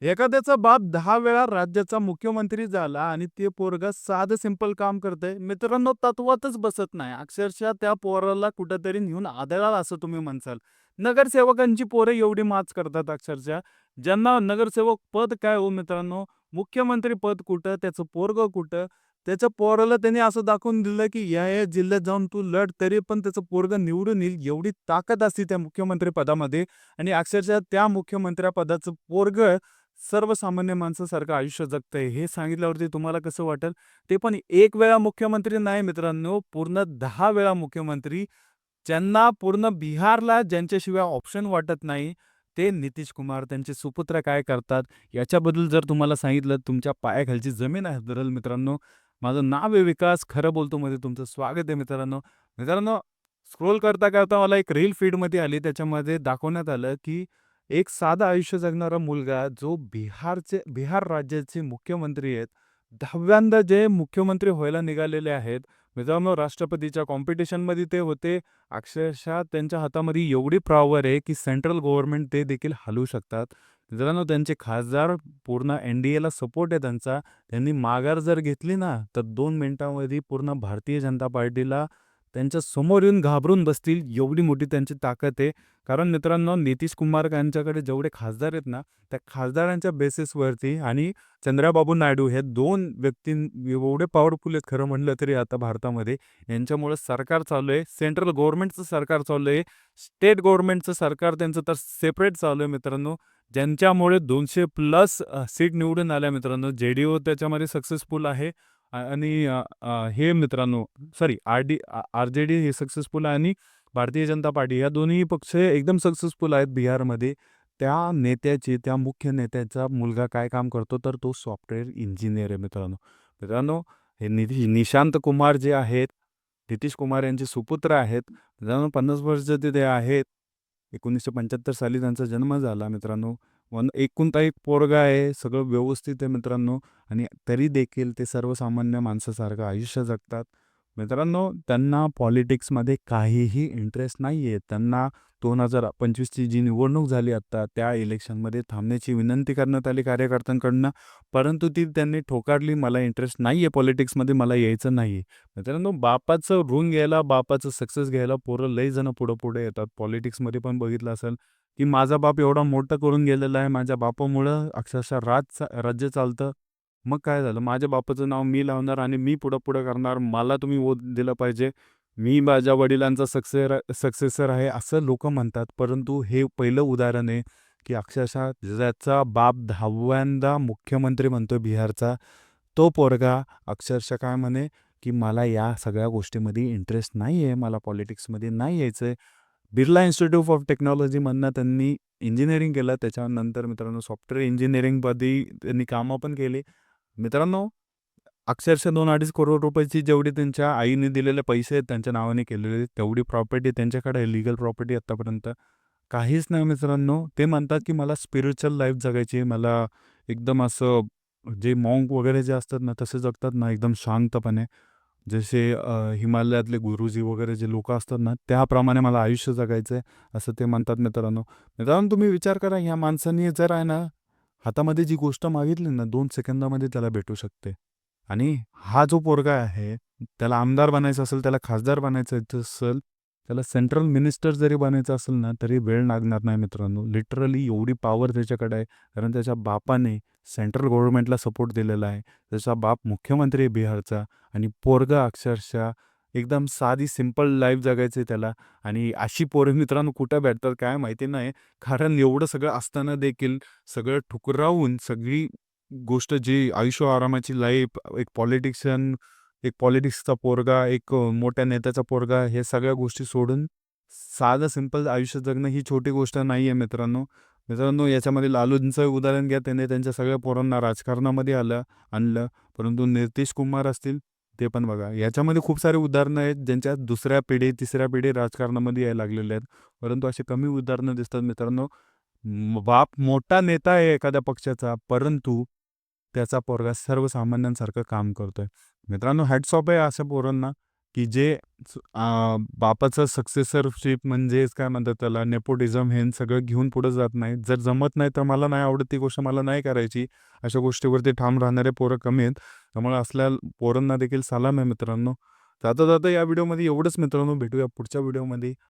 एखाद्याचा बाप 10 वेळा राज्याचा मुख्यमंत्री झाला आणि ते पोरगं साधं सिंपल काम करतंय. मित्रांनो, तत्वातच बसत नाही. अक्षरशः त्या पोराला कुठेतरी नेऊन आदळाल असं तुम्ही म्हणसाल. नगरसेवकांची पोरं एवढी माच करतात अक्षरशः. ज्यांना नगरसेवक पद काय हो मित्रांनो, मुख्यमंत्री पद कुठं, त्याचं पोरगं कुठं. त्याच्या पोराला त्यांनी असं दाखवून दिलं, की या जिल्ह्यात जाऊन तू लढ, तरी पण त्याचं पोरगं निवडून येईल. एवढी ताकद असते त्या मुख्यमंत्री पदामध्ये आणि अक्षरशः त्या मुख्यमंत्र्यापदाचं पोरगं सर्वसामान्य माणसासारखं आयुष्य जगतंय हे सांगितल्यावरती तुम्हाला कसं वाटेल? ते पण एक वेळा मुख्यमंत्री नाही मित्रांनो, पूर्ण 10 वेळा मुख्यमंत्री. ज्यांना पूर्ण बिहारला ज्यांच्याशिवाय ऑप्शन वाटत नाही, ते नितीश कुमार. त्यांचे सुपुत्र काय करतात, याच्याबद्दल जर तुम्हाला सांगितलं, तुमच्या पायाखालची जमीन हादरेल मित्रांनो. माझं नाव आहे विकास, खरं बोलतो मध्ये तुमचं स्वागत आहे मित्रांनो. मित्रांनो, स्क्रोल करता-करता मला एक रील फीडमध्ये आली. त्याच्यामध्ये दाखवण्यात आलं, की एक साधं आयुष्य जगणारा मुलगा जो बिहार राज्याचे मुख्यमंत्री आहेत. 10व्यांदा जे मुख्यमंत्री व्हायला निघालेले आहेत. मित्रांनो, राष्ट्रपतीच्या कॉम्पिटिशनमध्ये ते होते. अक्षरशः त्यांच्या हातामध्ये एवढी पॉवर आहे, की सेंट्रल गव्हर्नमेंट ते देखील हलवू शकतात. मित्रांनो, त्यांचे खासदार पूर्ण एन-डी-एला सपोर्ट आहे त्यांचा. त्यांनी माघार जर घेतली ना, तर 2 मिनिटांमध्ये पूर्ण भारतीय जनता पार्टीला त्यांच्या समोर येऊन घाबरून बसतील, एवढी मोठी त्यांची ताकद आहे. कारण मित्रांनो, नितीश कुमार यांच्याकडे जेवढे खासदार आहेत ना, त्या खासदारांच्या बेसिसवरती आणि चंद्राबाबू नायडू हे 2 व्यक्ती एवढे पॉवरफुल आहेत खरं म्हटलं तरी आता भारतामध्ये. यांच्यामुळे सरकार चालू आहे. सेंट्रल गव्हर्नमेंटचं सरकार चालू आहे. स्टेट गव्हर्नमेंटचं सरकार त्यांचं तर सेपरेट चालू आहे मित्रांनो. ज्यांच्यामुळे 200 प्लस सीट निवडून आल्या मित्रांनो. जे-डी-यू त्याच्यामध्ये सक्सेसफुल आहे आणि हे मित्रांनो सॉरी आर-जे-डी हे सक्सेसफुल आहे आणि भारतीय जनता पार्टी या दोन्ही पक्ष एकदम सक्सेसफुल आहेत बिहारमध्ये. त्या मुख्य नेत्याचा मुलगा काय काम करतो, तर तो सॉफ्टवेअर इंजिनिअर आहे मित्रांनो. मित्रांनो, हे निशांत कुमार जे आहेत, नितीश कुमार यांचे सुपुत्र आहेत. मित्रांनो, 50 वर्षाचे ते आहेत. 1975 साली त्यांचा जन्म झाला मित्रांनो. एकुलता एक पोरगा आहे. सगळं व्यवस्थित आहे मित्रांनो आणि तरी देखील ते सर्वसामान्य माणसासारखं आयुष्य जगतात. मित्रांनो, त्यांना पॉलिटिक्समध्ये काहीही इंटरेस्ट नाही आहे. त्यांना 2025ची जी निवडणूक झाली आत्ता, त्या इलेक्शनमध्ये थांबण्याची विनंती करण्यात आली कार्यकर्त्यांकडनं. परंतु ती त्यांनी ठोकारली. मला इंटरेस्ट नाही आहे पॉलिटिक्समध्ये, मला यायचं नाही आहे. मित्रांनो, बापाचं ऋण घ्यायला, बापाचं सक्सेस घ्यायला पोरं लई जण पुढं-पुढे येतात. पॉलिटिक्समध्ये पण बघितलं असेल, की माझा बाप एवढा मोठं करून गेलेला आहे. माझ्या बापामुळं अक्षरशः राज्य चालतं. मग काय झालं? माझ्या बापाचं नाव मी लावणार आणि मी पुढं-पुढं करणार. मला तुम्ही वोट दिलं पाहिजे. मी माझ्या वडिलांचा सक्सेसर आहे, असं लोकं म्हणतात. परंतु हे पहिलं उदाहरण आहे, की अक्षरशः ज्याचा बाप 10व्यांदा मुख्यमंत्री बनतोय बिहारचा, तो पोरगा अक्षरशः काय म्हणे, की मला या सगळ्या गोष्टीमध्ये इंटरेस्ट नाही आहे. मला पॉलिटिक्समध्ये नाही यायचं. बिर्ला इन्स्टिट्यूट ऑफ टेक्नॉलॉजीमधनं त्यांनी इंजिनिअरिंग केलं. त्याच्यानंतर मित्रांनो सॉफ्टवेअर इंजिनिअरिंगमध्ये त्यांनी कामं पण केली. मित्रांनो, अक्षरशः 2-2.5 करोड रुपयाची जेवढी त्यांच्या आईने दिलेले पैसे आहेत त्यांच्या नावाने केलेले, तेवढी प्रॉपर्टी त्यांच्याकडे आहे, लीगल प्रॉपर्टी आत्तापर्यंत. काहीच नाही मित्रांनो. ते म्हणतात, की मला स्पिरिच्युअल लाईफ जगायची आहे. मला एकदम असं जे मॉन्क वगैरे जे असतात ना, तसे जगतात ना एकदम शांतपणे. जसे हिमालयातले गुरुजी वगैरे जे लोकं असतात ना, त्याप्रमाणे मला आयुष्य जगायचं आहे, असं ते म्हणतात मित्रांनो. मित्रांनो, तुम्ही विचार करा, ह्या माणसाने जर आहे ना, हातामध्ये जी गोष्ट मागितली ना, 2 सेकंदामध्ये त्याला भेटू शकते. आणि हा जो पोरगा आहे, त्याला आमदार बनायचं असेल, त्याला खासदार बनायचं असेल, त्याला सेंट्रल मिनिस्टर जरी बनायचं असेल ना, तरी वेळ लागणार नाही मित्रांनो. लिटरली एवढी पॉवर त्याच्याकडे आहे. कारण त्याच्या बापाने सेंट्रल गव्हर्नमेंटला सपोर्ट दिलेला आहे. त्याचा बाप मुख्यमंत्री आहे बिहारचा आणि पोरगा अक्षरशः एकदम साधी सिंपल लाईफ जगायची त्याला आणि अशी पोरं मित्रांनो कुठं भेटतात काय माहिती नाही. कारण एवढं सगळं असताना देखील सगळं ठुकरावून सगळी गोष्ट जी आयुष्य-आरामाची लाईफ, एक पॉलिटिक्सचा पोरगा, एक मोठ्या नेत्याचा पोरगा, हे सगळ्या गोष्टी सोडून साधं सिंपल आयुष्य जगणं ही छोटी गोष्ट नाही आहे मित्रांनो. मित्रांनो, याच्यामध्ये लालूंचं उदाहरण घ्या. त्याने त्यांच्या सगळ्या पोरांना राजकारणामध्ये आणलं. परंतु नितीश कुमार असतील, ते पण बघा. याच्यामध्ये खूप सारे उदाहरणं आहेत, ज्यांच्या दुसऱ्या पिढी, तिसऱ्या पिढी राजकारणामध्ये यायला लागलेल्या आहेत. परंतु अशी कमी उदाहरणं दिसतात मित्रांनो. बाप मोठा नेता आहे एखाद्या पक्षाचा, परंतु त्याचा पोरगा सर्वसामान्यांसारखं काम करतोय. मित्रांनो, हॅट्स ऑफ आहे अशा पोरांना. की जे बापाचं सक्सेसरशिप म्हणजेच काय म्हणतात त्याला नेपोटिझम हे सगळं घेऊन पुढे जात नाही. जर जमत नाही तर मला नाही आवडत ती गोष्ट मला नाही करायची. अशा गोष्टीवरती ठाम राहणारे पोरं कमी आहेत. त्यामुळे असल्या पोरांना देखील सलाम आहे मित्रांनो. जाता-जाता या व्हिडिओमध्ये एवढंच मित्रांनो. भेटूया पुढच्या व्हिडिओमध्ये.